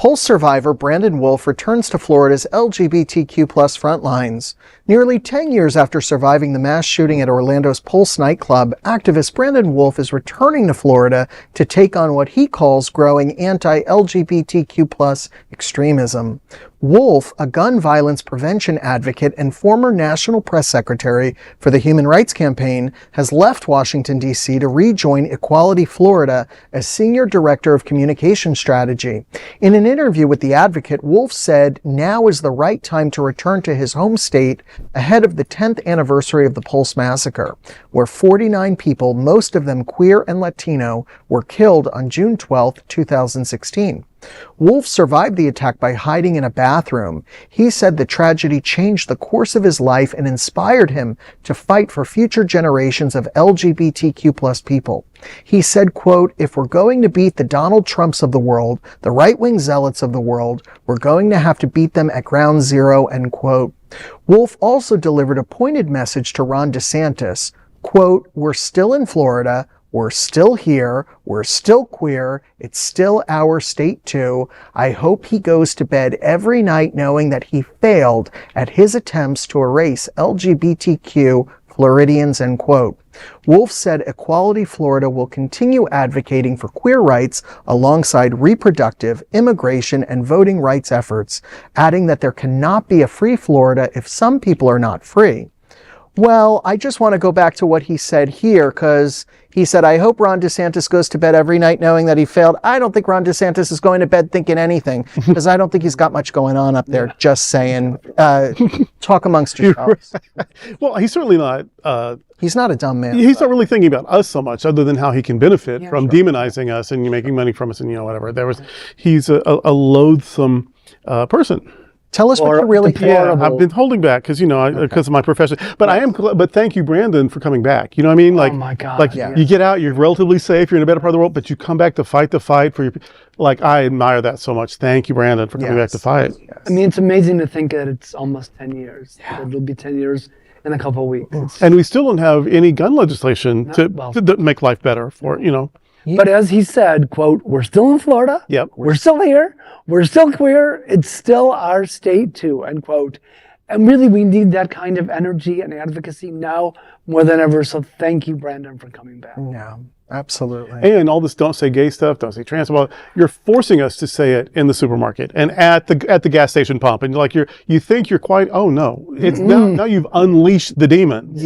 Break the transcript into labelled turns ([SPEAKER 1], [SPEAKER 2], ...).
[SPEAKER 1] Pulse survivor Brandon Wolf returns to Florida's LGBTQ+ front lines. Nearly 10 years after surviving the mass shooting at Orlando's Pulse nightclub, activist Brandon Wolf is returning to Florida to take on what he calls growing anti-LGBTQ+ extremism. Wolf, a gun violence prevention advocate and former national press secretary for the Human Rights Campaign, has left Washington, D.C. to rejoin Equality Florida as Senior Director of Communication Strategy. In an interview with the advocate, Wolf said now is the right time to return to his home state ahead of the 10th anniversary of the Pulse massacre, where 49 people, most of them queer and Latino, were killed on June 12, 2016. Wolf survived the attack by hiding in a bathroom. He said the tragedy changed the course of his life and inspired him to fight for future generations of LGBTQ+ people. He said, quote, "If we're going to beat the Donald Trumps of the world, the right-wing zealots of the world, we're going to have to beat them at ground zero," end quote. Wolf also delivered a pointed message to Ron DeSantis, quote, "We're still in Florida. We're still here. We're still queer. It's still our state too. I hope he goes to bed every night knowing that he failed at his attempts to erase LGBTQ Floridians," end quote. Wolf said Equality Florida will continue advocating for queer rights alongside reproductive, immigration, and voting rights efforts, adding that there cannot be a free Florida if some people are not free. Well, I just want to go back to what he said here, because he said, I hope Ron DeSantis goes to bed every night knowing that he failed. I don't think Ron DeSantis is going to bed thinking anything, because I don't think he's got much going on up there. Yeah. Just saying. Talk amongst yourselves.
[SPEAKER 2] Well, he's certainly not.
[SPEAKER 1] He's not a dumb man.
[SPEAKER 2] He's not really thinking about us so much, other than how he can benefit from demonizing us and making money from us and whatever. He's a loathsome person.
[SPEAKER 1] Tell us what you really think.
[SPEAKER 2] Yeah, I've been holding back because of my profession. But I am. But thank you, Brandon, for coming back. You know what I mean? Like,
[SPEAKER 3] oh my God.
[SPEAKER 2] Like you get out, you're relatively safe, you're in a better part of the world, but you come back to fight the fight for your. Like, I admire that so much. Thank you, Brandon, for coming back to fight.
[SPEAKER 3] Yes. I mean, it's amazing to think that it's almost 10 years. Yeah. It'll be 10 years in a couple of weeks.
[SPEAKER 2] And we still don't have any gun legislation to make life better for
[SPEAKER 3] But as he said, quote, "We're still in Florida.
[SPEAKER 2] Yep.
[SPEAKER 3] We're still here. We're still queer. It's still our state too," end quote. And really, we need that kind of energy and advocacy now more than ever. So thank you, Brandon, for coming back.
[SPEAKER 1] Yeah, absolutely.
[SPEAKER 2] And all this don't say gay stuff, don't say trans stuff. You're forcing us to say it in the supermarket and at the gas station pump. And you think you're quite, oh no. It's now you've unleashed the demons.